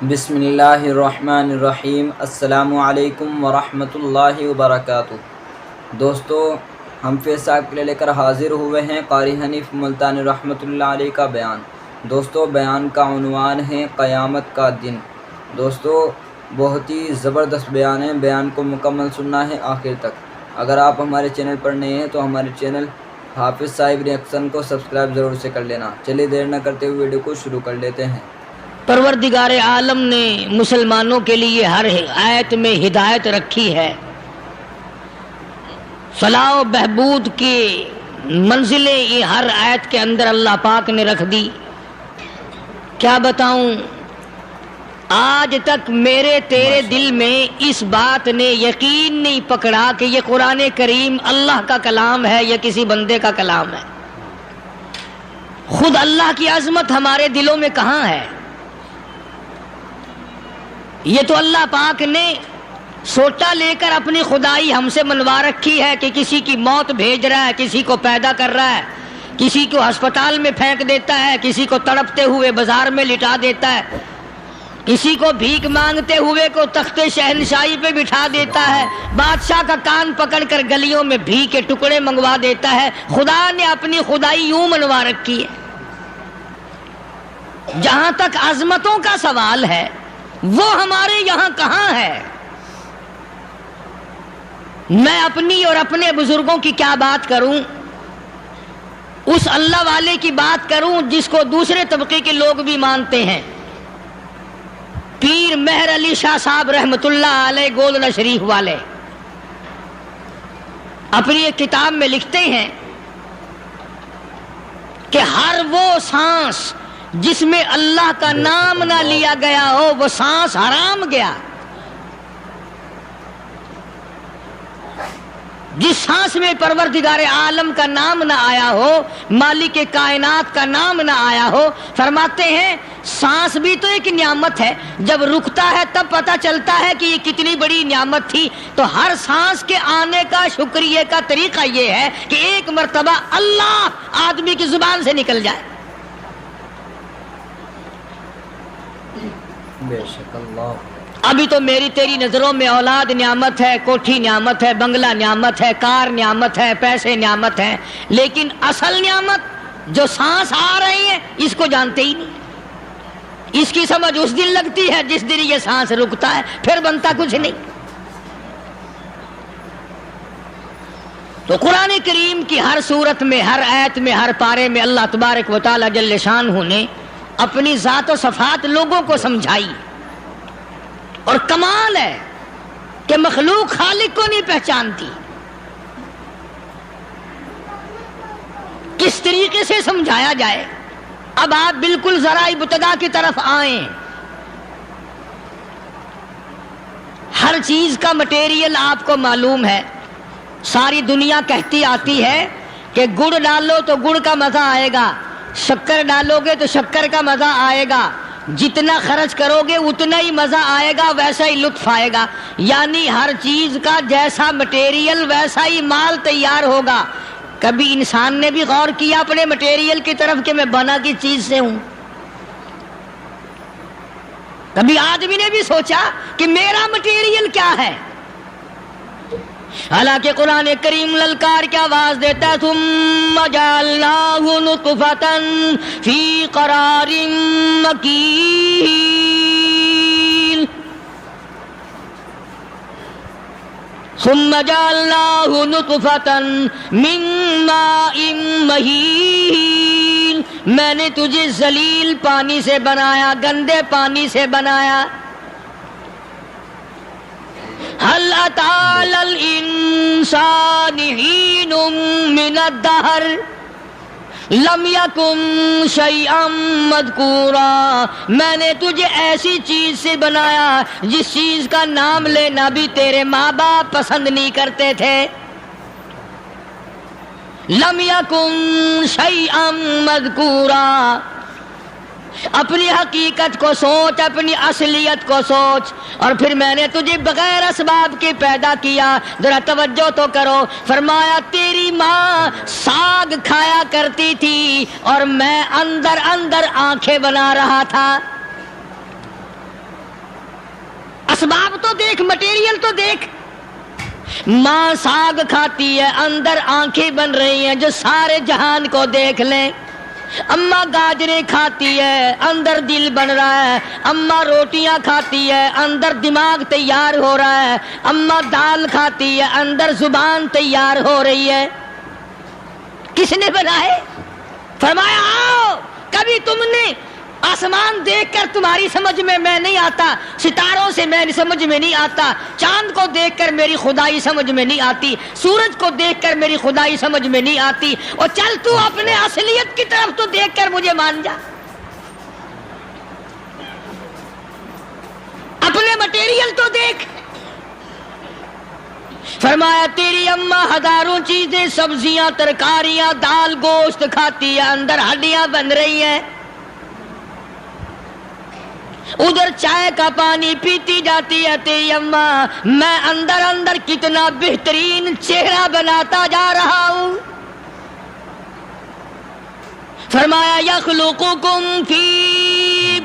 بسم اللہ الرحمن الرحیم۔ السلام علیکم ورحمۃ اللہ وبرکاتہ۔ دوستو، ہم فیصاق لے کر حاضر ہوئے ہیں قاری حنیف ملتانی رحمۃ اللہ علیہ کا بیان۔ دوستو، بیان کا عنوان ہے قیامت کا دن۔ دوستو، بہت ہی زبردست بیان ہے، بیان کو مکمل سننا ہے آخر تک۔ اگر آپ ہمارے چینل پر نئے ہیں تو ہمارے چینل حافظ صاحب ریئیکشن کو سبسکرائب ضرور سے کر لینا۔ چلیے دیر نہ کرتے ہوئے ویڈیو کو شروع کر لیتے ہیں۔ پروردگار عالم نے مسلمانوں کے لیے ہر آیت میں ہدایت رکھی ہے، فلاح و بہبود کی منزلیں یہ ہر آیت کے اندر اللہ پاک نے رکھ دی۔ کیا بتاؤں، آج تک میرے تیرے دل میں اس بات نے یقین نہیں پکڑا کہ یہ قرآن کریم اللہ کا کلام ہے یا کسی بندے کا کلام ہے۔ خود اللہ کی عظمت ہمارے دلوں میں کہاں ہے؟ یہ تو اللہ پاک نے سوٹا لے کر اپنی خدائی ہم سے منوا رکھی ہے کہ کسی کی موت بھیج رہا ہے، کسی کو پیدا کر رہا ہے، کسی کو ہسپتال میں پھینک دیتا ہے، کسی کو تڑپتے ہوئے بازار میں لٹا دیتا ہے، کسی کو بھیک مانگتے ہوئے کو تخت شہنشاہی پہ بٹھا دیتا ہے، بادشاہ کا کان پکڑ کر گلیوں میں بھیک کے ٹکڑے منگوا دیتا ہے۔ خدا نے اپنی خدائی یوں منوا رکھی ہے۔ جہاں تک عظمتوں کا سوال ہے، وہ ہمارے یہاں کہاں ہے؟ میں اپنی اور اپنے بزرگوں کی کیا بات کروں، اس اللہ والے کی بات کروں جس کو دوسرے طبقے کے لوگ بھی مانتے ہیں۔ پیر مہر علی شاہ صاحب رحمت اللہ علیہ گولڈا شریف والے اپنی ایک کتاب میں لکھتے ہیں کہ ہر وہ سانس جس میں اللہ کا نام نہ لیا گیا ہو وہ سانس حرام گیا۔ جس سانس میں پروردگار عالم کا نام نہ آیا ہو، مالک کائنات کا نام نہ آیا ہو، فرماتے ہیں سانس بھی تو ایک نعمت ہے، جب رکتا ہے تب پتہ چلتا ہے کہ یہ کتنی بڑی نعمت تھی۔ تو ہر سانس کے آنے کا شکریہ کا طریقہ یہ ہے کہ ایک مرتبہ اللہ آدمی کی زبان سے نکل جائے۔ بے شک اللہ۔ ابھی تو میری تیری نظروں میں اولاد نعمت ہے، کوٹھی نعمت ہے، بنگلہ نعمت ہے، کار نعمت ہے، پیسے نعمت ہے، لیکن اصل نعمت جو سانس آ رہی ہے اس کو جانتے ہی نہیں۔ اس کی سمجھ اس دن لگتی ہے جس دن یہ سانس رکتا ہے، پھر بنتا کچھ نہیں۔ تو قرآن کریم کی ہر صورت میں، ہر آیت میں، ہر پارے میں اللہ تبارک و تعالی جل شانہ نے اپنی ذات و صفات لوگوں کو سمجھائی۔ اور کمال ہے کہ مخلوق خالق کو نہیں پہچانتی۔ کس طریقے سے سمجھایا جائے؟ اب آپ بالکل ذرا ابتدا کی طرف آئیں۔ ہر چیز کا مٹیریل آپ کو معلوم ہے۔ ساری دنیا کہتی آتی ہے کہ گڑ ڈالو تو گڑ کا مزہ آئے گا، شکر ڈالو گے تو شکر کا مزہ آئے گا، جتنا خرچ کرو گے اتنا ہی مزہ آئے گا، ویسا ہی لطف آئے گا۔ یعنی ہر چیز کا جیسا مٹیریل ویسا ہی مال تیار ہوگا۔ کبھی انسان نے بھی غور کیا اپنے مٹیریل کی طرف کہ میں بنا کس چیز سے ہوں؟ کبھی آدمی نے بھی سوچا کہ میرا مٹیریل کیا ہے؟ حالانکہ قرآن کریم للکار کی آواز دیتا ہے، ثم جعلناہ نطفۃ فی قرار مکین، ثم جعلناہ نطفۃ من ماء مہین، میں نے تجھے ذلیل پانی سے بنایا، گندے پانی سے بنایا۔ هل أتى على الإنسان حين من الدهر لم يكن شيئا مذكورا، میں نے تجھے ایسی چیز سے بنایا جس چیز کا نام لینا بھی تیرے ماں باپ پسند نہیں کرتے تھے۔ لم يكن شيئا مذكورا، اپنی حقیقت کو سوچ، اپنی اصلیت کو سوچ۔ اور پھر میں نے تجھے بغیر اسباب کے پیدا کیا۔ ذرا توجہ تو کرو، فرمایا تیری ماں ساگ کھایا کرتی تھی اور میں اندر اندر آنکھیں بنا رہا تھا۔ اسباب تو دیکھ، مٹیریل تو دیکھ. ماں ساگ کھاتی ہے، اندر آنکھیں بن رہی ہیں جو سارے جہان کو دیکھ لیں. اماں گاجریں کھاتی ہے، اندر دل بن رہا ہے. اماں روٹیاں کھاتی ہے، اندر دماغ تیار ہو رہا ہے. اماں دال کھاتی ہے، اندر زبان تیار ہو رہی ہے. کس نے بنائے؟ فرمایا آؤ. کبھی تم نے آسمان دیکھ کر تمہاری سمجھ میں نہیں آتا، ستاروں سے میں سمجھ میں نہیں آتا، چاند کو دیکھ کر میری خدائی سمجھ میں نہیں آتی، سورج کو دیکھ کر میری خدائی سمجھ میں نہیں آتی. اور چل تو اپنے اصلیت کی طرف تو دیکھ کر مجھے مان جا، اپنے مٹیریل تو دیکھ. فرمایا تیری اماں ہزاروں چیزیں، سبزیاں، ترکاریاں، دال، گوشت کھاتی ہے، اندر ہڈیاں بن رہی ہیں. ادھر چائے کا پانی پیتی جاتی ہے تیری اماں، میں اندر اندر کتنا بہترین چہرہ بناتا جا رہا ہوں. فرمایا یخلقکم فی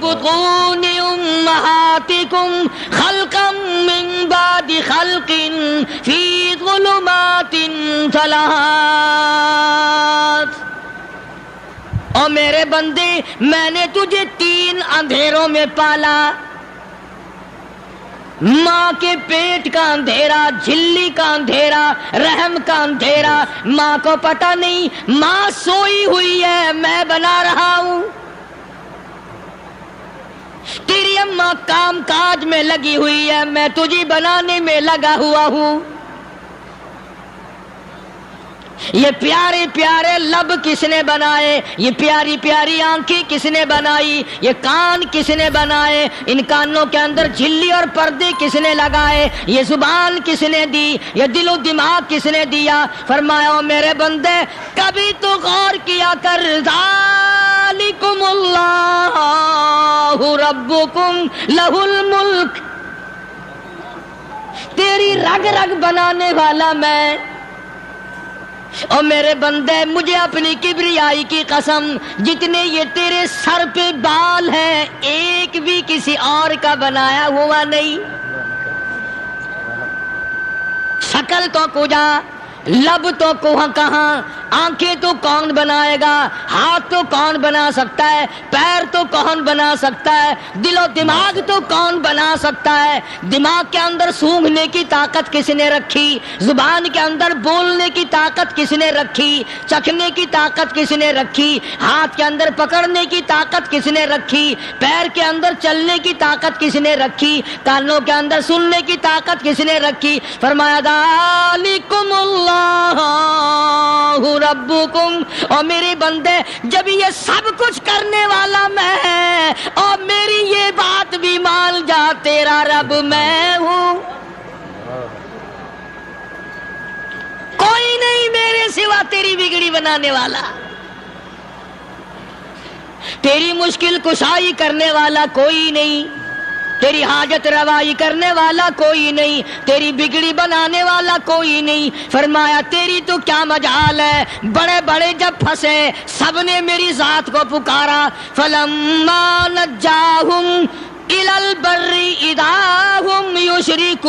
بطون امہاتکم خلقا من بعد خلق فی ظلمات ثلاث. او میرے بندے، میں نے تجھے 3 اندھیروں میں پالا. ماں کے پیٹ کا اندھیرا، جھلی کا اندھیرا، رحم کا اندھیرا. ماں کو پتہ نہیں، ماں سوئی ہوئی ہے، میں بنا رہا ہوں. تیری اماں کام کاج میں لگی ہوئی ہے، میں تجھے بنانے میں لگا ہوا ہوں. یہ پیارے پیارے لب کس نے بنائے؟ یہ پیاری پیاری آنکھیں کس نے بنائی؟ یہ کان کس نے بنائے؟ ان کانوں کے اندر جھلی اور پردے کس نے لگائے؟ یہ زبان کس نے دی؟ یہ دل و دماغ کس نے دیا؟ فرمایا میرے بندے، کبھی تو غور کیا کر. ذالکم اللہ ربکم لہ الملک. تیری رگ رگ بنانے والا میں. اور میرے بندے، مجھے اپنی کبریائی کی قسم، جتنے یہ تیرے سر پہ بال ہیں ایک بھی کسی اور کا بنایا ہوا نہیں. شکل تو کجا، لب تو کہاں، آنکھیں تو کون بنائے گا، ہاتھ تو کون بنا سکتا ہے، پیر تو کون بنا سکتا ہے، دل و دماغ تو کون بنا سکتا ہے. دماغ کے اندر سونگھنے کی طاقت کس نے رکھی؟ زبان کے اندر بولنے کی طاقت کس نے رکھی؟ چکھنے کی طاقت کس نے رکھی؟ ہاتھ کے اندر پکڑنے کی طاقت کس نے رکھی؟ پیر کے اندر چلنے کی طاقت کس نے رکھی؟ کانوں کے اندر سننے کی طاقت کس نے رکھی؟ فرمایا ذالکم اللہ ربکم. اور میرے بندے، جب یہ سب کچھ کرنے والا میں اور میری یہ بات بھی مان جا، تیرا رب میں ہوں. کوئی نہیں میرے سوا تیری بگڑی بنانے والا، تیری مشکل کشائی کرنے والا کوئی نہیں، تیری حاجت روائی کرنے والا کوئی نہیں، تیری بگڑی بنانے والا کوئی نہیں. فرمایا تیری تو کیا مجال ہے، بڑے بڑے جب پھنسے سب نے میری ذات کو پکارا. فلما نجاہم الی البر اذا ہم یشرکون.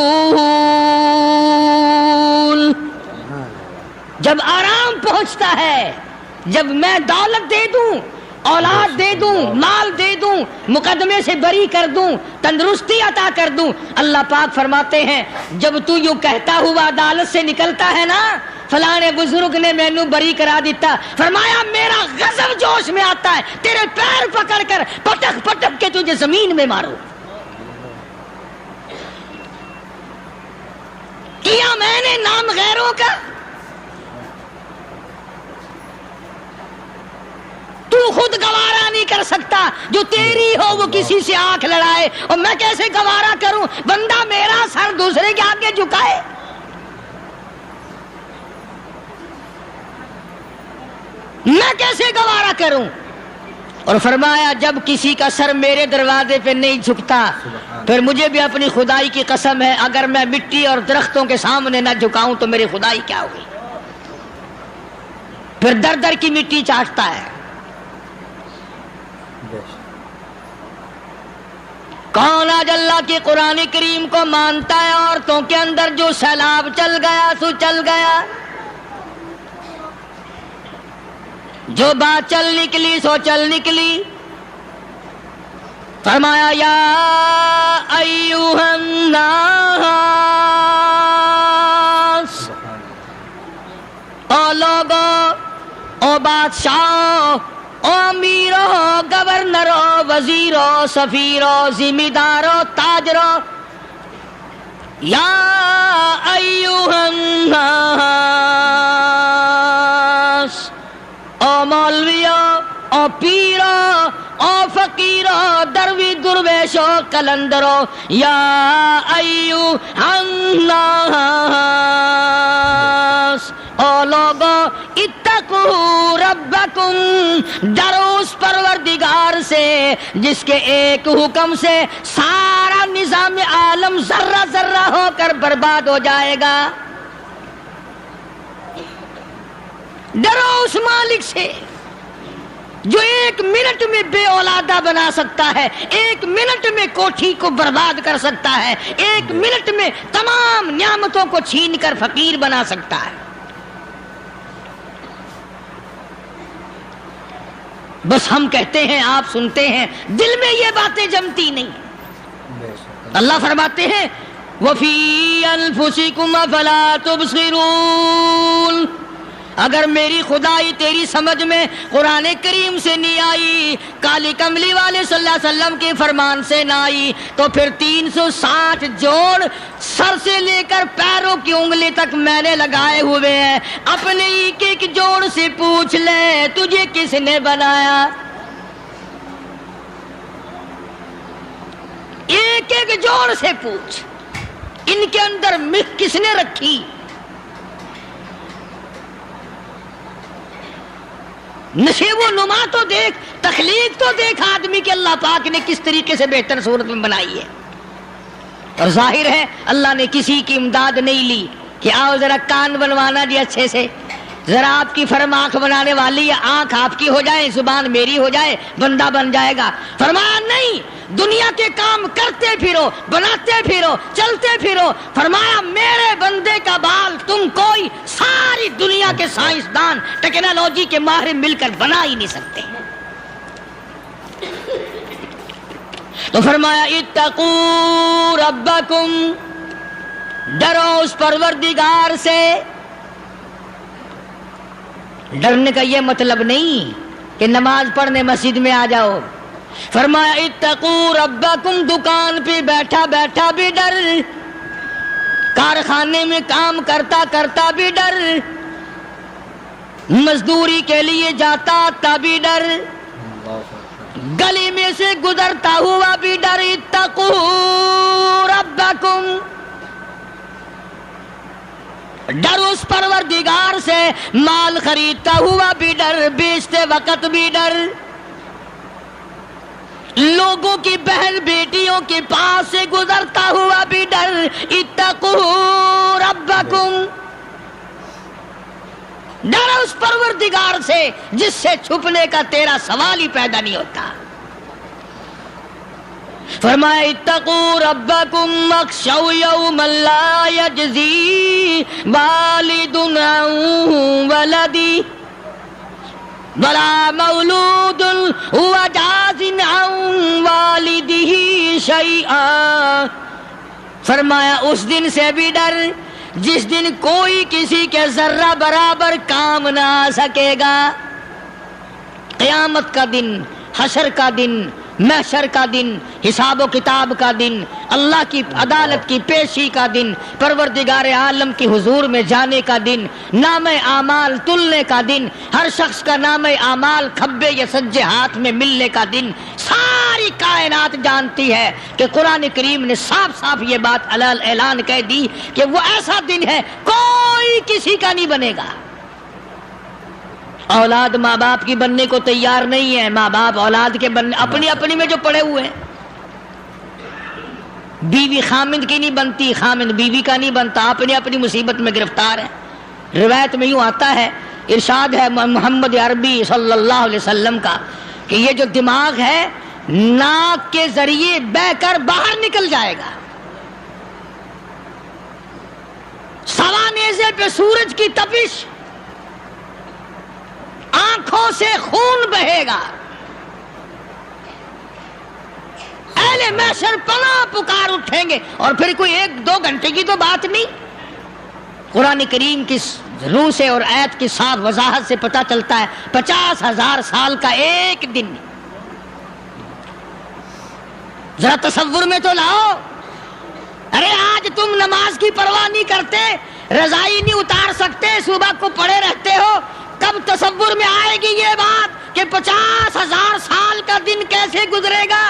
جب آرام پہنچتا ہے، جب میں دولت دے دوں، اولاد دے دوں، مال دے دوں، مقدمے سے بری کر دوں، تندرستی عطا کر دوں، اللہ پاک فرماتے ہیں جب تو یوں کہتا ہوا عدالت سے نکلتا ہے نا، فلانے بزرگ نے مینوں بری کرا دیتا، فرمایا میرا غضب جوش میں آتا ہے، تیرے پیر پکڑ کر پٹک پٹک کے تجھے زمین میں مارو. کیا میں نے نام غیروں کا؟ تو خود گوارا نہیں کر سکتا، جو تیری ہو وہ کسی سے آنکھ لڑائے، اور میں کیسے گوارا کروں بندہ میرا سر دوسرے کے آگے جھکائے؟ میں کیسے گوارا کروں؟ اور فرمایا جب کسی کا سر میرے دروازے پہ نہیں جھکتا، پھر مجھے بھی اپنی خدائی کی قسم ہے، اگر میں مٹی اور درختوں کے سامنے نہ جھکاؤں تو میری خدائی کیا ہوگی؟ پھر در در کی مٹی چاٹتا ہے. کون آج اللہ کے قرآن کریم کو مانتا ہے؟ عورتوں کے اندر جو سیلاب چل گیا سو چل گیا، جو بات چل نکلی سو چل نکلی۔ فرمایا یا ایھا الناس، او لوگو، او بادشاہو، او امیرو، گورنرو، وزیرو، سفیرو، ذمہ دارو، تاجرو، یا ایھا الناس، او مولویو، او پیرو، او فقیرو، دروی درویشو، کلندرو، یا ایھا الناس، او لوگو، اتقوا ربکم، ڈرو اس پروردگار سے جس کے ایک حکم سے سارا نظام عالم ذرہ ذرہ ہو کر برباد ہو جائے گا۔ ڈرو اس مالک سے جو ایک منٹ میں بے اولادہ بنا سکتا ہے، ایک منٹ میں کوٹھی کو برباد کر سکتا ہے، ایک منٹ میں تمام نعمتوں کو چھین کر فقیر بنا سکتا ہے۔ بس ہم کہتے ہیں، آپ سنتے ہیں، دل میں یہ باتیں جمتی نہیں۔ اللہ فرماتے ہیں وَفِي أَنفُسِكُمْ أَفَلَا تُبْصِرُونَ، اگر میری خدائی تیری سمجھ میں قرآن کریم سے نہیں آئی، کالی کملی والے صلی اللہ علیہ وسلم کے فرمان سے نہ آئی، تو پھر 360 جوڑ سر سے لے کر پیروں کی انگلی تک میں نے لگائے ہوئے ہیں۔ اپنے ایک ایک جوڑ سے پوچھ لے تجھے کس نے بنایا، ایک ایک جوڑ سے پوچھ، ان کے اندر مخ کس نے رکھی، نشیب و نما تو دیکھ، تخلیق تو دیکھ آدمی کے اللہ پاک نے کس طریقے سے بہتر صورت میں بنائی ہے۔ اور ظاہر ہے اللہ نے کسی کی امداد نہیں لی کہ آؤ ذرا کان بنوانا جی اچھے سے، ذرا آپ کی فرم آنکھ بنانے والی ہے، آنکھ آپ کی ہو جائے، زبان میری ہو جائے، بندہ بن جائے گا۔ فرمایا نہیں، دنیا کے کام کرتے پھرو، بناتے پھرو، چلتے پھرو۔ فرمایا میرے بندے کا بال تم کوئی ساری دنیا کے سائنسدان ٹیکنالوجی کے ماہر مل کر بنا ہی نہیں سکتے۔ تو فرمایا اتقوا ربکم، ڈرو اس پروردگار سے۔ ڈرنے کا یہ مطلب نہیں کہ نماز پڑھنے مسجد میں آ جاؤ۔ فرمایا اتقوا ربکم، دکان پہ بیٹھا بیٹھا بھی ڈر، کارخانے میں کام کرتا کرتا بھی ڈر، مزدوری کے لیے جاتا تبھی ڈر، گلی میں سے گزرتا ہوا بھی ڈر۔ اتقوا ربکم، ڈر اس پروردگار سے، مال خریدتا ہوا بھی ڈر، بیچتے وقت بھی ڈر، لوگوں کی بہن بیٹیوں کے پاس سے گزرتا ہوا بھی ڈر۔ اتقوا ربکم، ڈر اس پروردگار سے جس سے چھپنے کا تیرا سوال ہی پیدا نہیں ہوتا۔ فرمایا اتقوا ربکم واخشوا یوما لا یجزی والد عن ولدی ولا مولود هو جاز عن والده شیئا۔ فرمایا اس دن سے بھی ڈر جس دن کوئی کسی کے ذرہ برابر کام نہ آ سکے گا۔ قیامت کا دن، حشر کا دن، محشر کا دن، حساب و کتاب کا دن، اللہ کی عدالت کی پیشی کا دن، پروردگار عالم کی حضور میں جانے کا دن، نام اعمال تلنے کا دن، ہر شخص کا نام اعمال کھبے یا سجے ہاتھ میں ملنے کا دن۔ ساری کائنات جانتی ہے کہ قرآن کریم نے صاف صاف یہ بات اعلان کہہ دی کہ وہ ایسا دن ہے کوئی کسی کا نہیں بنے گا۔ اولاد ماں باپ کی بننے کو تیار نہیں ہے، ماں باپ اولاد کے بننے اپنی اپنی میں جو پڑے ہوئے ہیں۔ بیوی خامند کی نہیں بنتی، خامند بیوی کا نہیں بنتا، اپنی اپنی مصیبت میں گرفتار ہے۔ روایت میں یوں آتا ہے، ارشاد ہے محمد عربی صلی اللہ علیہ وسلم کا کہ یہ جو دماغ ہے ناک کے ذریعے بہہ کر باہر نکل جائے گا. سوا نیزے پہ سورج کی تپش، آنکھوں سے خون بہے گا. اہل محشر پناہ پکار اٹھیں گے. اور پھر کوئی 1-2 گھنٹے کی تو بات نہیں. قرآن کریم کی روح سے اور آیت کی صاف وضاحت سے پتہ چلتا ہے 50,000 سال کا ایک دن. ذرا تصور میں تو لاؤ. ارے آج تم نماز کی پرواہ نہیں کرتے، رضائی نہیں اتار سکتے، صبح کو پڑے رہتے ہو. کب تصور میں آئے گی یہ بات کہ 50,000 سال کا دن کیسے گزرے گا؟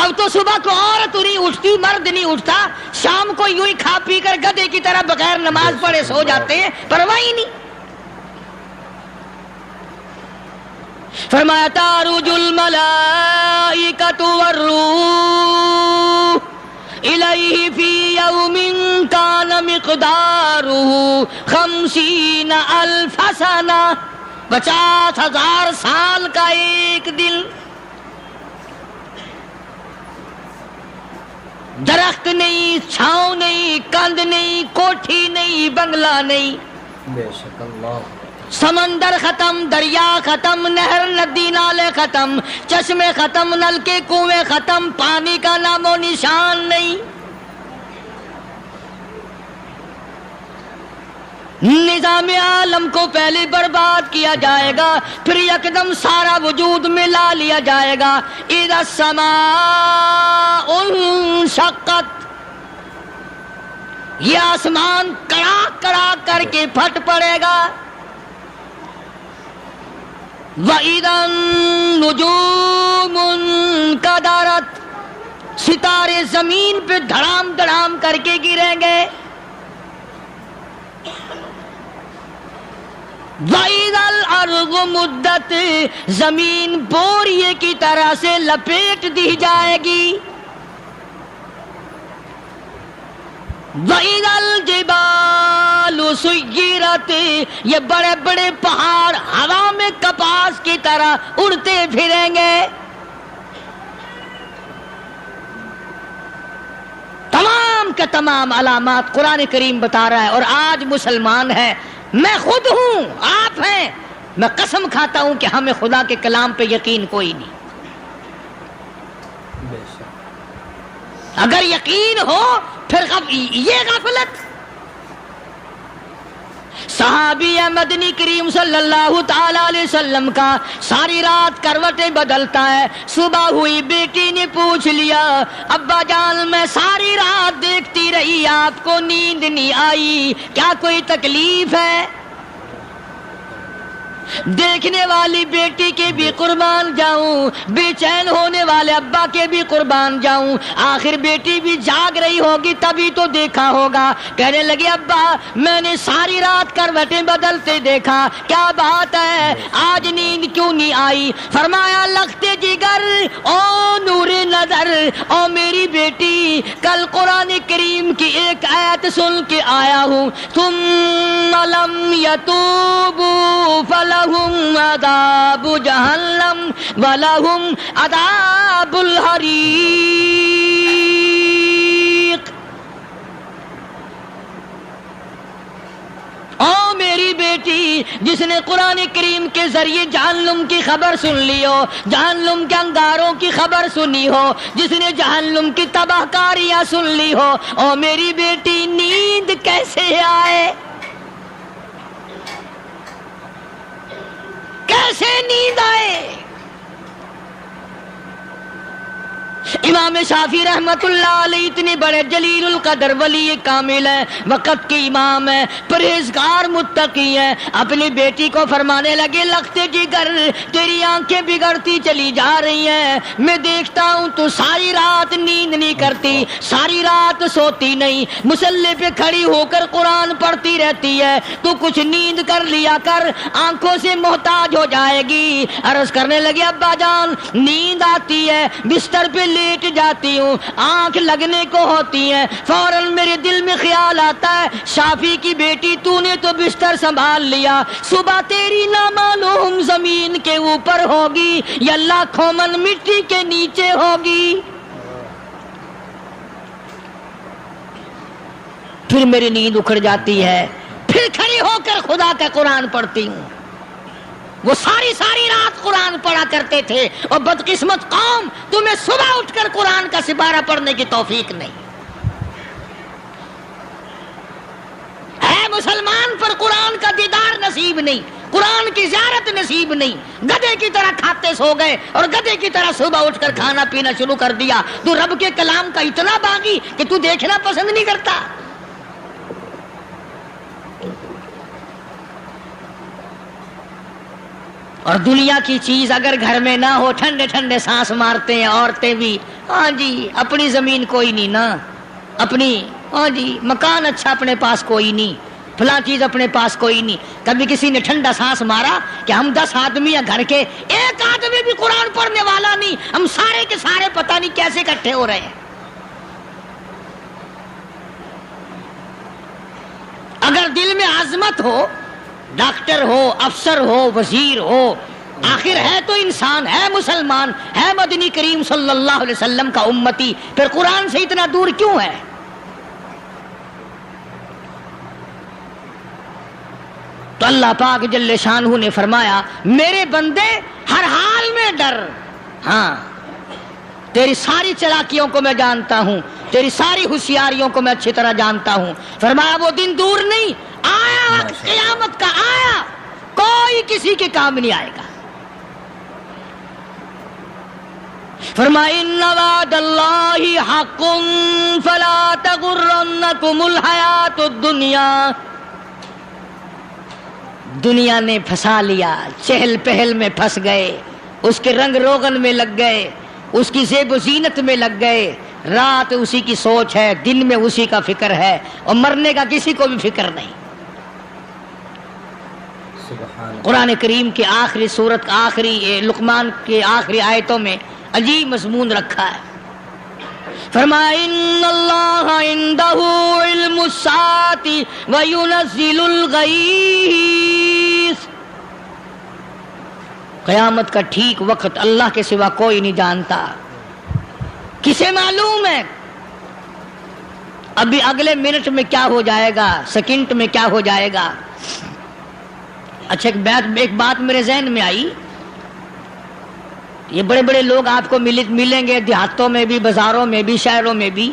اب تو صبح کو عورت نہیں اٹھتی، مرد نہیں اٹھتا، شام کو یوں ہی کھا پی کر گدھے کی طرح بغیر نماز پڑھے سو جاتے ہیں، پرواہ ہی نہیں. فرمایا تعرج الملائکۃ والروح الیہ فی یوم کان مقدارہ 50,000 سنہ. 50,000 سال کا ایک دن. درخت نہیں، چھاؤں نہیں، کند نہیں، کوٹھی نہیں، بنگلہ نہیں. بے شک اللہ. سمندر ختم، دریا ختم، نہر ندی نالے ختم، چشمے ختم، نلکے کنویں ختم، پانی کا نام و نشان نہیں. نظام عالم کو پہلے برباد کیا جائے گا، پھر یکدم سارا وجود ملا لیا جائے گا. اذا السماء انشقت، یہ آسمان کڑاک کڑاک کر کے پھٹ پڑے گا. وَإِذَا النُّجُومُ انْكَدَرَتْ، ستارے زمین پہ دھڑام دھڑام کر کے گریں گے. وَإِذَا الْأَرْضُ مُدَّتْ، زمین بوریے کی طرح سے لپیٹ دی جائے گی. وَإِذَا الْجِبَالُ سُيِّرَتْ، یہ بڑے بڑے پہاڑ ہوا میں کپاس کی طرح اڑتے پھریں گے. تمام کے تمام علامات قرآن کریم بتا رہا ہے. اور آج مسلمان ہے، میں خود ہوں، آپ ہیں، میں قسم کھاتا ہوں کہ ہمیں خدا کے کلام پہ یقین کوئی نہیں. بے شک. اگر یقین ہو پھر یہ غفلت. صحابی مدنی کریم صلی اللہ تعالی علیہ وسلم کا ساری رات کروٹیں بدلتا ہے. صبح ہوئی بیٹی نے پوچھ لیا، ابا جان میں ساری رات دیکھتی رہی، آپ کو نیند نہیں آئی، کیا کوئی تکلیف ہے؟ دیکھنے والی بیٹی کے بھی قربان جاؤں، بے چین ہونے والے ابا کے بھی قربان جاؤں. آخر بیٹی بھی جاگ رہی ہوگی تبھی تو دیکھا ہوگا. کہنے لگے ابا میں نے ساری رات کروٹیں بدلتے دیکھا، کیا بات ہے، آج نیند کیوں نہیں آئی؟ فرمایا لختے جگر او نور نظر، او میری بیٹی کل قرآن کریم کی ایک آیت سن کے آیا ہوں، ثم لم یتوبوا فلہم عذاب جہنم ولہم عذاب الحریق. او میری بیٹی جس نے قرآن کریم کے ذریعے جہنم کی خبر سن لی ہو، جہنم کے انگاروں کی خبر سنی ہو، جس نے جہنم کی تباہ کاریاں سن لی ہو، او میری بیٹی نیند کیسے آئے؟ کیسے نیند آئے؟ امام شافعی رحمت اللہ علیہ اتنے بڑے جلیل القدر ولی کامل ہیں، وقت کے امام ہیں، پرہیزگار متقی ہیں. اپنی بیٹی کو فرمانے لگے لختے جگر تیری آنکھیں بگڑتی چلی جا رہی ہیں، میں دیکھتا ہوں تو ساری رات نیند نہیں کرتی، ساری رات سوتی نہیں، مصلی پہ کھڑی ہو کر قرآن پڑھتی رہتی ہے، تو کچھ نیند کر لیا کر، آنکھوں سے محتاج ہو جائے گی. عرض کرنے لگے ابا جان نیند آتی ہے، بستر پہ لیٹ لیٹ جاتی ہوں، آنکھ لگنے کو ہوتی ہے، فوراً میرے دل میں خیال آتا ہے شافی کی بیٹی تو نے تو بستر سنبھال لیا، صبح تیری نامعلوم زمین کے اوپر ہوگی یا لاکھوں من مٹی کے نیچے ہوگی۔ پھر میری نیند اکھڑ جاتی ہے، پھر کھڑی ہو کر خدا کا قرآن پڑھتی ہوں۔ وہ ساری رات قرآن پڑھا کرتے تھے، اور بدقسمت قوم تمہیں صبح اٹھ کر قرآن کا سپارہ پڑھنے کی توفیق نہیں ہے۔ مسلمان پر قرآن کا دیدار نصیب نہیں، قرآن کی زیارت نصیب نہیں، گدھے کی طرح کھاتے سو گئے اور گدھے کی طرح صبح اٹھ کر کھانا پینا شروع کر دیا۔ تو رب کے کلام کا اتنا باغی کہ تو دیکھنا پسند نہیں کرتا۔ اور دنیا کی چیز اگر گھر میں نہ ہو، ٹھنڈے ٹھنڈے سانس مارتے ہیں عورتیں بھی، ہاں جی اپنی زمین کوئی نہیں نا، اپنی ہاں جی مکان اچھا اپنے پاس کوئی نہیں، فلاں چیز اپنے پاس کوئی نہیں۔ کبھی کسی نے ٹھنڈا سانس مارا کہ ہم 10 آدمی ہیں گھر کے، ایک آدمی بھی قرآن پڑھنے والا نہیں، ہم سارے کے سارے پتہ نہیں کیسے اکٹھے ہو رہے ہیں۔ اگر دل میں عظمت ہو، ڈاکٹر ہو، افسر ہو، وزیر ہو، آخر ہے تو انسان، ہے مسلمان، ہے مدنی کریم صلی اللہ علیہ وسلم کا امتی، پھر قرآن سے اتنا دور کیوں ہے؟ تو اللہ پاک جل شانہ نے فرمایا میرے بندے ہر حال میں ڈر، ہاں تیری ساری چلاکیوں کو میں جانتا ہوں، تیری ساری ہوشیاریوں کو میں اچھی طرح جانتا ہوں۔ فرمایا وہ دن دور نہیں، آیا وقت قیامت کا، آیا، کوئی کسی کے کام نہیں آئے گا۔ فرمایا ان وعد اللہ حق فلا تغرنکم الحیات الدنیا۔ دنیا نے پھنسا لیا، چہل پہل میں پھنس گئے، اس کے رنگ روغن میں لگ گئے، اس کی زیب و زینت میں لگ گئے، رات اسی کی سوچ ہے، دن میں اسی کا فکر ہے، اور مرنے کا کسی کو بھی فکر نہیں۔ قرآن کریم کے آخری سورت، آخری لقمان کے آخری آیتوں میں عجیب مضمون رکھا ہے۔ فرمایا ان اللہ عنده علم الساعۃ وینزل الغیث۔ قیامت کا ٹھیک وقت اللہ کے سوا کوئی نہیں جانتا۔ کسے معلوم ہے ابھی اگلے منٹ میں کیا ہو جائے گا، سیکنڈ میں کیا ہو جائے گا؟ اچھا ایک بات میرے ذہن میں آئی، یہ بڑے بڑے لوگ آپ کو ملیں گے دیہاتوں میں بھی، بازاروں میں بھی، شہروں میں بھی،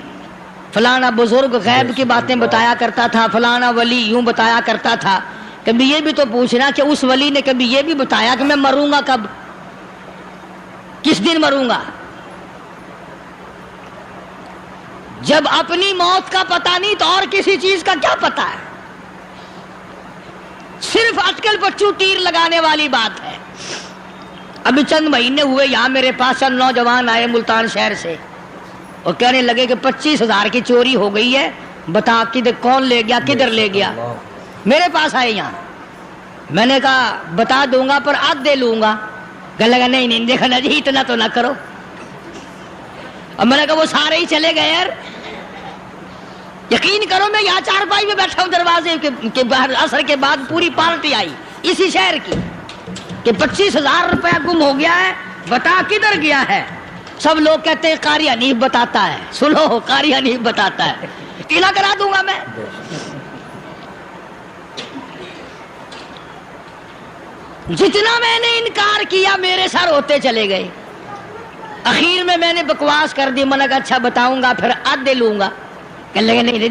فلانا بزرگ غیب کی باتیں بتایا کرتا تھا، فلانا ولی یوں بتایا کرتا تھا۔ کبھی یہ بھی تو پوچھنا کہ اس ولی نے کبھی یہ بھی بتایا کہ میں مروں گا کب، کس دن مروں گا؟ جب اپنی موت کا پتہ نہیں تو اور کسی چیز کا کیا پتہ ہے؟ صرف اٹکل پچو تیر لگانے والی بات ہے۔ ابھی چند مہینے ہوئے یہاں میرے پاس چند نوجوان آئے ملتان شہر سے، اور کہنے لگے کہ 25,000 کی چوری ہو گئی ہے، بتا کدھر کون لے گیا، کدھر لے گیا۔ میرے پاس آئے یہاں، میں نے کہا بتا دوں گا پر آدھے لوں گا۔ کہنے لگا نہیں دیکھا نا جی اتنا تو نہ کرو۔ اور میں نے کہا وہ سارے ہی چلے گئے یار، یقین کرو میں یہاں چارپائی میں بیٹھا ہوں دروازے کے باہر، عصر کے بعد پوری پارٹی آئی اسی شہر کی کہ 25,000 روپیہ گم ہو گیا ہے، بتا کدھر گیا ہے۔ سب لوگ کہتے ہیں قاری حنیف بتاتا ہے، سنو قاری حنیف بتاتا ہے، قلعہ کرا دوں گا میں۔ جتنا میں نے انکار کیا میرے سر ہوتے چلے گئے، اخیر میں نے بکواس کر دی، میں نے کہا اچھا بتاؤں گا پھر آدھے لوں گا۔ کہنے لگے نہیں،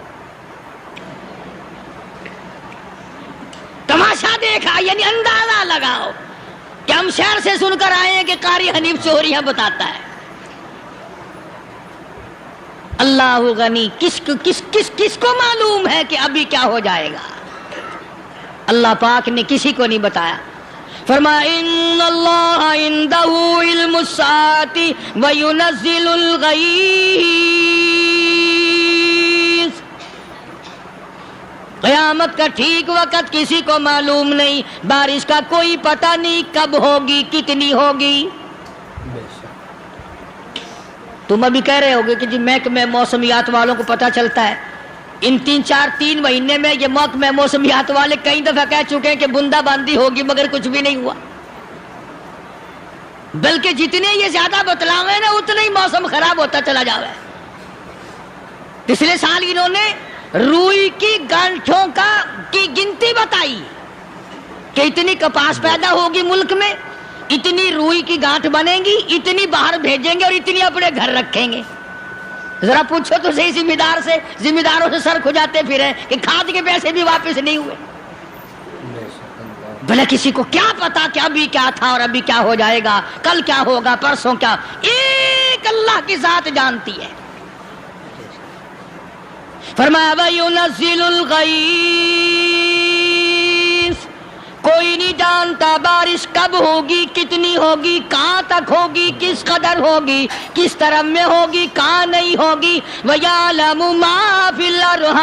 تماشا دیکھا یعنی اندازہ لگاؤ کہ ہم شہر سے سن کر آئے ہیں کہ قاری حنیف چوریاں بتاتا ہے۔ اللہ غنی، کس کو معلوم ہے کہ ابھی کیا ہو جائے گا؟ اللہ پاک نے کسی کو نہیں بتایا۔ فرمایا ان اللہ عندہ علم الساعۃ وینزل الغیث۔ قیامت کا ٹھیک وقت کسی کو معلوم نہیں، بارش کا کوئی پتہ نہیں کب ہوگی، کتنی ہوگی۔ تم ابھی کہہ رہے ہوگے کہ جی محکمہ موسمیات والوں کو پتہ چلتا ہے. ان 3 مہینے میں یہ محکمہ موسمیات والے کئی دفعہ کہہ چکے ہیں کہ بوندا باندی ہوگی مگر کچھ بھی نہیں ہوا. بلکہ جتنے یہ زیادہ بتلاوے نا اتنا ہی موسم خراب ہوتا چلا جاوے. پچھلے سال انہوں نے روئی کی گانٹھوں کی گنتی بتائی کہ اتنی کپاس پیدا ہوگی ملک میں, اتنی روئی کی گانٹھ بنے گی, اتنی باہر بھیجیں گے اور اتنی اپنے گھر رکھیں گے. ذرا پوچھو تو صحیح ذمہ داروں سے سر کھجاتے پھریں کہ کھاد کے پیسے بھی واپس نہیں ہوئے. بھلے کسی کو کیا پتا کہ ابھی کیا تھا اور ابھی کیا ہو جائے گا, کل کیا ہوگا, پرسوں کیا. ایک اللہ کی ذات جانتی ہے. فرمایا وَيُنَزِّلُ الْغَيْثَ, کوئی نہیں جانتا بارش کب ہوگی, کتنی ہوگی, کہاں تک ہوگی, کس قدر ہوگی, کس طرف میں ہوگی, کہاں نہیں ہوگی. وَيَعْلَمُ مَا فِي الْأَرْحَامِ,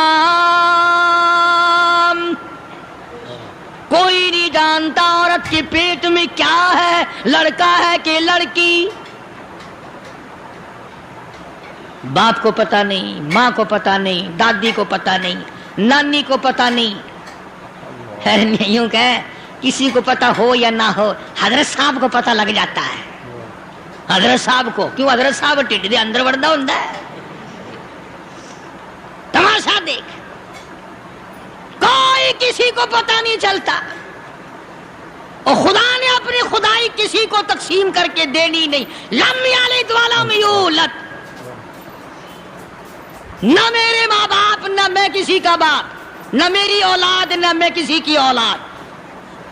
کوئی نہیں جانتا عورت کے پیٹ میں کیا ہے, لڑکا ہے کہ لڑکی. باپ کو پتہ نہیں, ماں کو پتہ نہیں, دادی کو پتہ نہیں, نانی کو پتہ نہیں. یوں کہ کسی کو پتہ ہو یا نہ ہو, حضرت صاحب کو پتہ لگ جاتا ہے. حضرت صاحب کو کیوں, حضرت صاحب ٹھڈ دے اندر وڑدا ہوندا ہے. تماشا دیکھ, کوئی کسی کو پتہ نہیں چلتا. اور خدا نے اپنی خدائی کسی کو تقسیم کر کے دینی نہیں. لم یلد ولم یولد, نہ میرے ماں باپ, نہ میں کسی کا باپ, نہ میری اولاد, نہ میں کسی کی اولاد.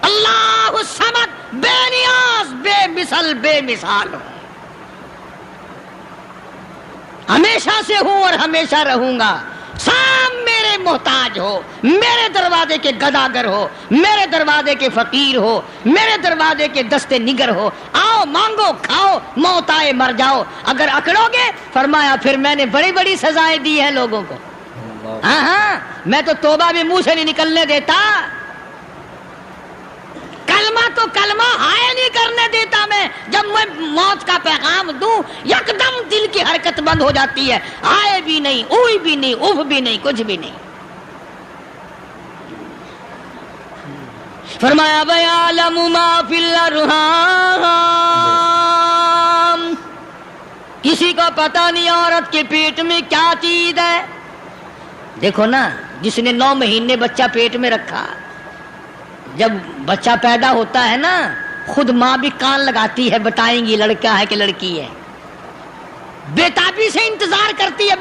اللہ الصمد, بے نیاز, بے مثل, بے مثال ہوں. ہمیشہ سے ہوں اور ہمیشہ رہوں گا. سام میرے محتاج ہو, میرے دروازے کے گداگر ہو, میرے دروازے کے فقیر ہو, میرے دروازے کے دستے نگر ہو. آؤ مانگو کھاؤ, موت آئے مر جاؤ. اگر اکڑو گے فرمایا پھر میں نے بڑی بڑی سزائیں دی ہیں لوگوں کو. ہاں میں تو توبہ بھی منہ سے نہیں نکلنے دیتا. کلمہ تو کلمہ ہائے نہیں کرنے دیتا میں. جب میں موت کا پیغام دوں یکدم دل کی حرکت بند ہو جاتی ہے. آئے بھی نہیں, اوئی بھی نہیں, اف بھی نہیں, کچھ بھی نہیں. فرمایا وَيَعْلَمُ مَا فِي الْأَرْحَامِ, کسی کو پتہ نہیں عورت کے پیٹ میں کیا چیز ہے. دیکھو نا, جس نے 9 مہینے بچہ پیٹ میں رکھا, جب بچہ پیدا ہوتا ہے نا خود ماں بھی کان لگاتی ہے, بتائیں گی لڑکا ہے کہ لڑکی ہے. بےتابی سے انتظار کرتی ہے,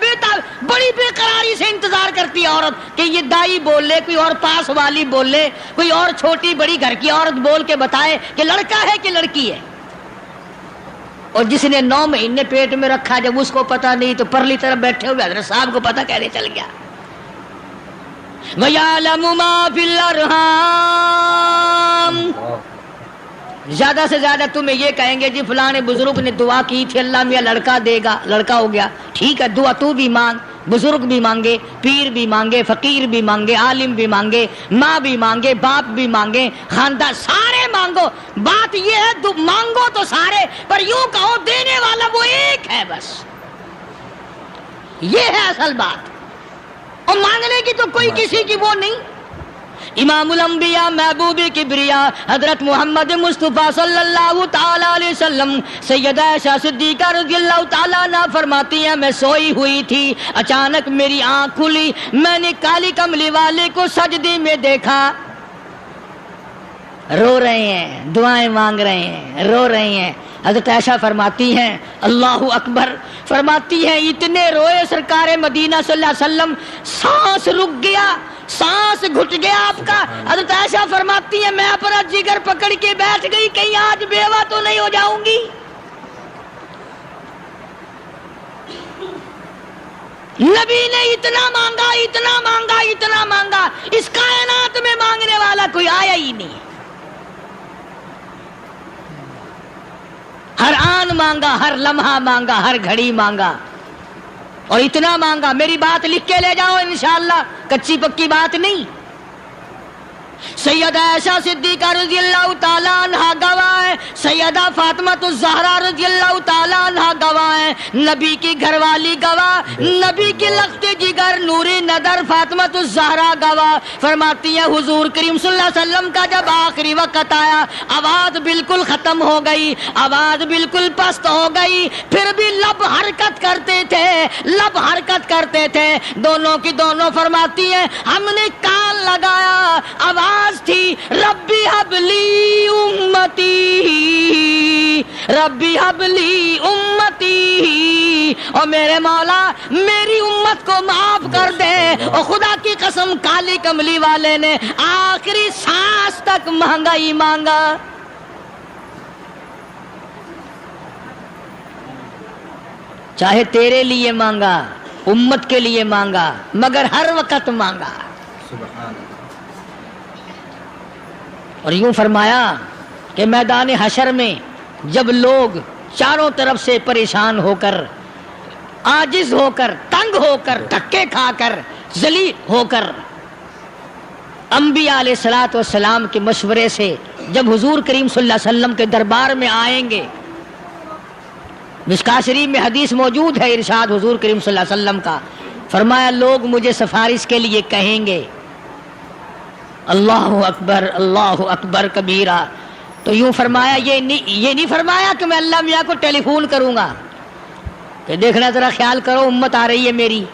بڑی بے قراری سے انتظار کرتی ہے عورت کہ یہ دائی بول لے, کوئی اور پاس والی بول لے, کوئی اور چھوٹی بڑی گھر کی عورت بول کے بتائے کہ لڑکا ہے کہ لڑکی ہے. اور جس نے 9 مہینے پیٹ میں رکھا, جب اس کو پتہ نہیں تو پرلی طرف بیٹھے ہوئے حضرت صاحب کو پتہ کیسے چل گیا. وَيَعْلَمُ مَا فِي الْأَرْحَامِ, زیادہ سے زیادہ تمہیں یہ کہیں گے جی فلاں بزرگ نے دعا کی تھی اللہ میاں لڑکا دے گا, لڑکا ہو گیا. ٹھیک ہے, دعا تو بھی مانگ, بزرگ بھی مانگے, پیر بھی مانگے, فقیر بھی مانگے, عالم بھی مانگے, ماں بھی مانگے, باپ بھی مانگے, خاندان سارے مانگو. بات یہ ہے مانگو تو سارے, پر یوں کہو دینے والا وہ ایک ہے بس. یہ ہے اصل بات. اور مانگنے کی تو کوئی کسی کی وہ نہیں. امام الانبیاء محبوب کبریا حضرت محمد مصطفیٰ صلی اللہ تعالی علیہ وسلم سیدہ عائشہ صدیقہ رضی اللہ تعالیٰ عنہ فرماتی ہیں میں سوئی ہوئی تھی, اچانک میری آنکھ کھلی, میں نے کالی کملی والے کو سجدے میں دیکھا, رو رہے ہیں, دعائیں مانگ رہے ہیں, رو رہے ہیں. حضرت عائشہ فرماتی ہیں اللہ اکبر, فرماتی ہیں اتنے روئے سرکار مدینہ صلی اللہ علیہ وسلم, سانس رک گیا, سانس گھٹ گیا آپ کا. حضرت عائشہ فرماتی ہیں میں اپنا جگر پکڑ کے بیٹھ گئی, کہیں آج بیوہ تو نہیں ہو جاؤں گی. نبی نے اتنا مانگا, اتنا مانگا, اتنا مانگا, اس کائنات میں مانگنے والا کوئی آیا ہی نہیں. ہر آن مانگا, ہر لمحہ مانگا, ہر گھڑی مانگا, اور اتنا مانگا. میری بات لکھ کے لے جاؤ انشاءاللہ, کچی پکی بات نہیں. سیدہ عائشہ صدیقہ رضی اللہ تعالیٰ عنہ گواہ ہے, سیدہ فاطمہ الزہرا رضی اللہ تعالیٰ عنہ گواہ ہے, ہیں نبی کی گھر والی گواہ، نبی کی لخت جگر نوری نظر فاطمہ الزہرا گواہ، فرماتی ہیں حضور کریم صلی اللہ علیہ وسلم کا جب آخری وقت آیا آواز بالکل ختم ہو گئی، آواز بالکل پست ہو گئی، پھر بھی لب حرکت کرتے تھے، لب حرکت کرتے تھے، دونوں کی دونوں فرماتی ہیں ہم نے کان لگایا، آواز تھی ربی حبلی امتی، ربی حبلی امتی، اور میرے مولا میری امت کو معاف کر دے۔ اور خدا کی قسم کالی کملی والے نے آخری سانس تک مانگا ہی مانگا۔ چاہے تیرے لیے مانگا، امت کے لیے مانگا، مگر ہر وقت مانگا۔ سبحان اللہ۔ اور یوں فرمایا کہ میدان حشر میں جب لوگ چاروں طرف سے پریشان ہو کر، عاجز ہو کر، تنگ ہو کر، دھکے کھا کر، ذلیل ہو کر انبیاء علیہ الصلوۃ والسلام کے مشورے سے جب حضور کریم صلی اللہ علیہ وسلم کے دربار میں آئیں گے، مشکاۃ شریف میں حدیث موجود ہے، ارشاد حضور کریم صلی اللہ علیہ وسلم کا، فرمایا لوگ مجھے سفارش کے لیے کہیں گے اللہ اکبر کبیرہ، تو یوں فرمایا یہ نہیں فرمایا کہ میں اللہ میاں کو ٹیلی فون کروں گا کہ دیکھنا ذرا خیال کرو امت آ رہی ہے میری،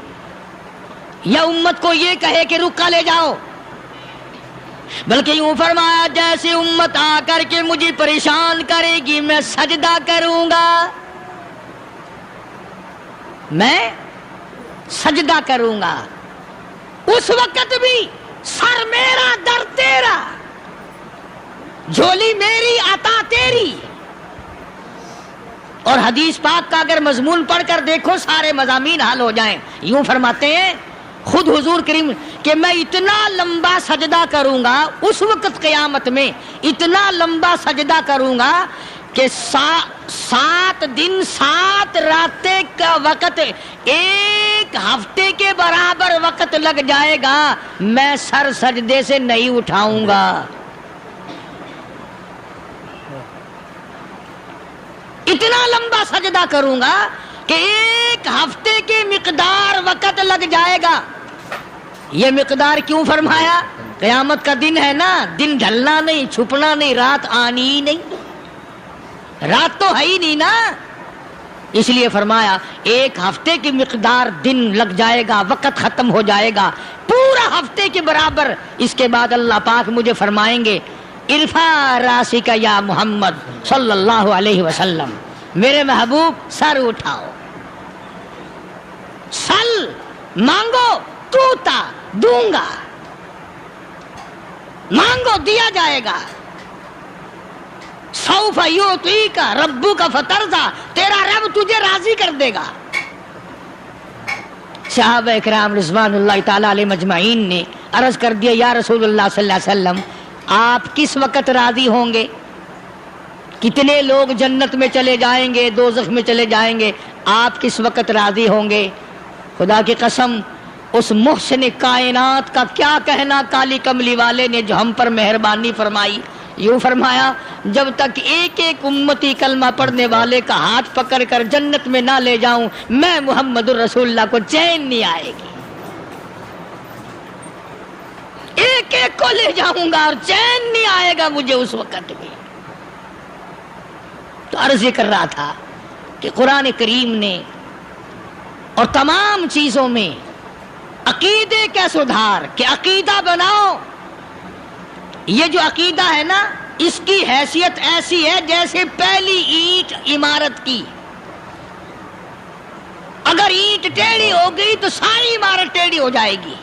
یا امت کو یہ کہے کہ رکا لے جاؤ، بلکہ یوں فرمایا جیسے امت آ کر کے مجھے پریشان کرے گی میں سجدہ کروں گا، میں سجدہ کروں گا، اس وقت بھی سر میرا در تیرا، جھولی میری عطا تیری۔ اور حدیث پاک کا اگر مضمون پڑھ کر دیکھو سارے مضامین حل ہو جائیں۔ یوں فرماتے ہیں خود حضور کریم کہ میں اتنا لمبا سجدہ کروں گا اس وقت قیامت میں، اتنا لمبا سجدہ کروں گا کہ 7 دن 7 راتیں کا وقت 1 ہفتے کے برابر وقت لگ جائے گا، میں سر سجدے سے نہیں اٹھاؤں گا۔ اتنا لمبا سجدہ کروں گا کہ 1 ہفتے کی مقدار وقت لگ جائے گا۔ یہ مقدار کیوں فرمایا؟ قیامت کا دن ہے نا، دن ڈھلنا نہیں، چھپنا نہیں، رات آنی ہی نہیں، رات تو ہے ہی نہیں نا، اس لیے فرمایا 1 ہفتے کی مقدار دن لگ جائے گا، وقت ختم ہو جائے گا پورا ہفتے کے برابر۔ اس کے بعد اللہ پاک مجھے فرمائیں گے ارفع راسک یا محمد صلی اللہ علیہ وسلم، میرے محبوب سر اٹھاؤ، سل مانگو توتا دوں گا، مانگو دیا جائے گا، سوف یعطیک ربک فترضی، تیرا رب تجھے راضی کر دے گا۔ صحابہ اکرام رضوان اللہ تعالی علیہ مجمعین نے عرض کر دیا یا رسول اللہ صلی اللہ علیہ وسلم آپ کس وقت راضی ہوں گے؟ کتنے لوگ جنت میں چلے جائیں گے، دوزخ میں چلے جائیں گے، آپ کس وقت راضی ہوں گے؟ خدا کی قسم اس محسن کائنات کا کیا کہنا کالی کملی والے نے جو ہم پر مہربانی فرمائی۔ یوں فرمایا جب تک ایک ایک امتی کلمہ پڑھنے والے کا ہاتھ پکڑ کر جنت میں نہ لے جاؤں میں محمد الرسول اللہ کو چین نہیں آئے گی، ایک ایک کو لے جاؤں گا اور چین نہیں آئے گا مجھے اس وقت بھی۔ تو عرض یہ کر رہا تھا کہ قرآن کریم نے اور تمام چیزوں میں عقیدے کا سدھار کہ عقیدہ بناؤ، یہ جو عقیدہ ہے نا اس کی حیثیت ایسی ہے جیسے پہلی اینٹ عمارت کی، اگر اینٹ ٹیڑھی ہو گئی تو ساری عمارت ٹیڑھی ہو جائے گی،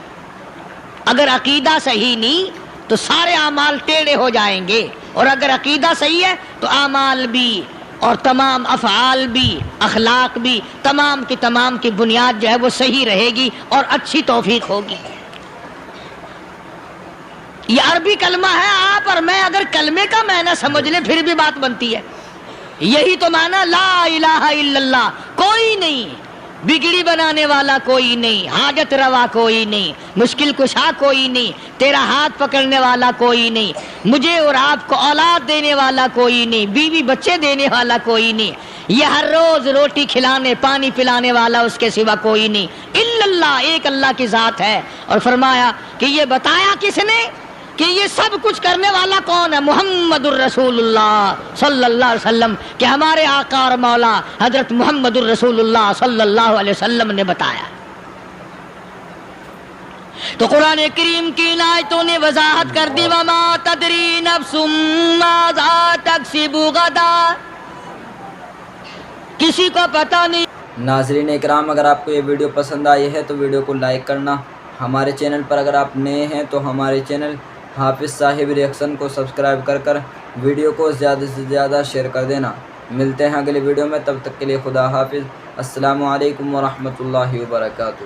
اگر عقیدہ صحیح نہیں تو سارے اعمال ٹیڑھے ہو جائیں گے، اور اگر عقیدہ صحیح ہے تو اعمال بھی اور تمام افعال بھی اخلاق بھی تمام کی بنیاد جو ہے وہ صحیح رہے گی اور اچھی توفیق ہوگی۔ یہ عربی کلمہ ہے، آپ اور میں اگر کلمے کا معنی سمجھ لیں پھر بھی بات بنتی ہے۔ یہی تو معنی لا الہ الا اللہ، کوئی نہیں بگڑی بنانے والا، کوئی نہیں حاجت روا، کوئی نہیں مشکل کشا، کوئی نہیں تیرا ہاتھ پکڑنے والا، کوئی نہیں مجھے اور آپ کو اولاد دینے والا، کوئی نہیں بیوی بچے دینے والا، کوئی نہیں۔ یہ ہر روز روٹی کھلانے پانی پلانے والا اس کے سوا کوئی نہیں، الا اللہ، ایک اللہ کی ذات ہے۔ اور فرمایا کہ یہ بتایا کس نے کہ یہ سب کچھ کرنے والا کون ہے؟ محمد الرسول اللہ صلی اللہ علیہ وسلم، کہ ہمارے آقا اور مولا حضرت محمد الرسول اللہ صلی اللہ علیہ وسلم نے بتایا۔ تو قرآن کریم کی ان آیتوں نے وضاحت کر دی، وما تدری نفس ماذا تکسب غدا، کسی کو پتہ نہیں۔ ناظرین اکرام، اگر آپ کو یہ ویڈیو پسند آئی ہے تو ویڈیو کو لائک کرنا، ہمارے چینل پر اگر آپ نئے ہیں تو ہمارے چینل حافظ صاحب ریئیکشن کو سبسکرائب کر ویڈیو کو زیادہ سے زیادہ شیئر کر دینا۔ ملتے ہیں اگلی ویڈیو میں، تب تک کے لیے خدا حافظ۔ السلام علیکم ورحمۃ اللہ وبرکاتہ۔